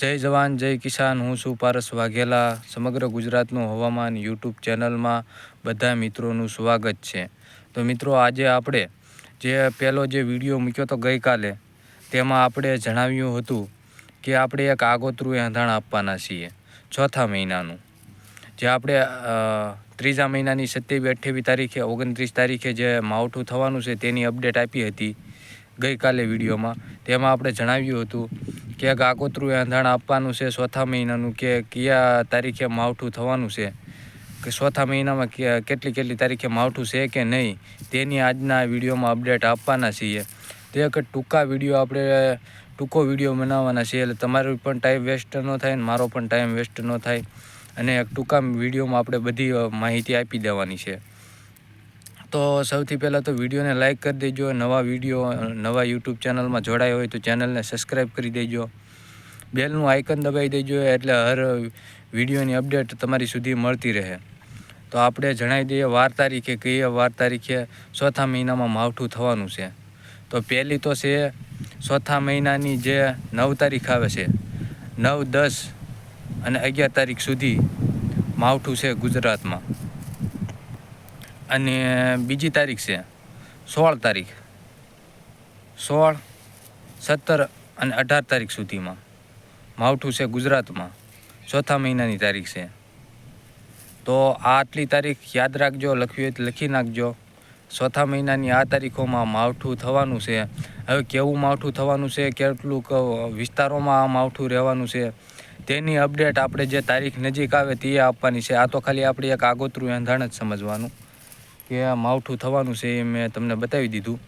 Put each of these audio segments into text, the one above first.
જય જવાન જય કિસાન। હું છું પારસ વાઘેલા। સમગ્ર ગુજરાતનું હવામાન યુટ્યુબ ચેનલમાં બધા મિત્રોનું સ્વાગત છે। તો મિત્રો, આજે આપણે જે પહેલો વિડીયો મૂક્યો તો ગઈકાલે, તેમાં આપણે જણાવ્યું હતું કે આપણે એક આગોતરું એંધાણ આપવાના છીએ ચોથા મહિનાનું, જે આપણે ત્રીજા મહિનાની 27-28 તારીખે 29 તારીખે જે માવઠું થવાનું છે તેની અપડેટ આપી હતી ગઈકાલે વિડીયોમાં। તેમાં આપણે જણાવ્યું હતું કે એક આગોતરું એંધાણ આપવાનું છે ચોથા મહિનાનું, કે કયા તારીખે માવઠું થવાનું છે, કે ચોથા મહિનામાં કેટલી તારીખે માવઠું છે કે નહીં, તેની આજના વિડીયોમાં અપડેટ આપવાના છીએ। તે એક ટૂંકો વિડીયો બનાવવાના છીએ, એટલે તમારો પણ ટાઈમ વેસ્ટ ન થાય ને મારો પણ ટાઈમ વેસ્ટ ન થાય, અને એક ટૂંકા વિડીયોમાં આપણે બધી માહિતી આપી દેવાની છે। તો સૌથી પહેલાં તો વિડીયોને લાઇક કરી દેજો। નવા યુટ્યુબ ચેનલમાં જોડાયા હોય તો ચેનલને સબસ્ક્રાઈબ કરી દેજો। બેલનું આઇકન દબાવી દેજો, એટલે હર વિડીયોની અપડેટ તમારી સુધી મળતી રહે। તો આપણે જણાવી દઈએ વાર તારીખે, વાર તારીખે ચોથા મહિનામાં માવઠું થવાનું છે। તો પહેલી તો છે ચોથા મહિનાની જે 9 તારીખ આવે છે, 9, 10 અને 11 તારીખ સુધી માવઠું છે ગુજરાતમાં। અને બીજી તારીખ છે 16 તારીખ, 16, 17 અને 18 તારીખ સુધીમાં માવઠું છે ગુજરાતમાં, ચોથા મહિનાની તારીખ છે। તો આટલી તારીખ યાદ રાખજો, લખવી હોય તો લખી નાખજો। ચોથા મહિનાની આ તારીખોમાં માવઠું થવાનું છે। હવે કેવું માવઠું થવાનું છે, કેટલુંક વિસ્તારોમાં આ માવઠું રહેવાનું છે, તેની અપડેટ આપણે જે તારીખ નજીક આવે તે આપવાની છે। આ તો ખાલી આપણે એક આગોતરું એંધાણ જ સમજવાનું કે આ માવઠું થવાનું છે, એ મેં તમને બતાવી દીધું।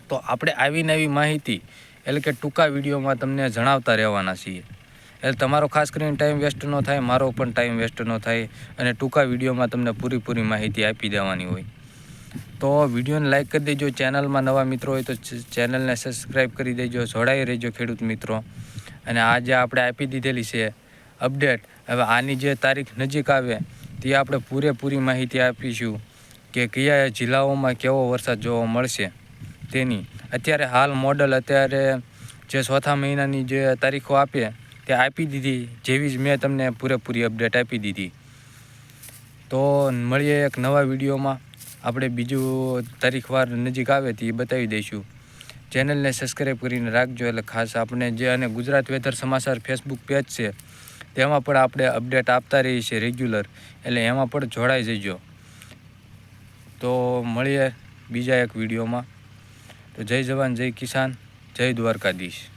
તો આપણે આવી નવી માહિતી, એટલે કે ટૂંકા વિડીયોમાં તમને જણાવતા રહેવાના છીએ, એટલે તમારો ખાસ કરીને ટાઈમ વેસ્ટ ન થાય, મારો પણ ટાઈમ વેસ્ટ ન થાય, અને ટૂંકા વિડીયોમાં તમને પૂરી માહિતી આપી દેવાની હોય। તો વિડીયોને લાઇક કરી દેજો। ચેનલમાં નવા મિત્રો હોય તો ચેનલને સબસ્ક્રાઈબ કરી દેજો। જોડાઈ રહેજો ખેડૂત મિત્રો। અને આ જે આપણે આપી દીધેલી છે અપડેટ, હવે આની જે તારીખ નજીક આવે તે આપણે પૂરેપૂરી માહિતી આપીશું કે કયા જિલ્લાઓમાં કેવો વરસાદ જોવા મળશે તેની। અત્યારે હાલ મોડલ અત્યારે જે ચોથા મહિનાની જે તારીખો આપે તે આપી દીધી, જેવી જ મેં તમને પૂરેપૂરી અપડેટ આપી દીધી। તો મળીએ એક નવા વિડીયોમાં, આપણે બીજું તારીખવાર નજીક આવે તે બતાવી દઈશું। ચેનલને સબસ્ક્રાઈબ કરીને રાખજો, એટલે ખાસ આપણે જે અને ગુજરાત વેધર સમાચાર ફેસબુક પેજ છે તેમાં પણ આપણે અપડેટ આપતા રહીએ છીએ રેગ્યુલર, એટલે એમાં પણ જોડાઈ જજો। તો મળીએ બીજા એક વિડીયોમાં। તો જય જવાન જય કિસાન, જય દ્વારકાધીશ।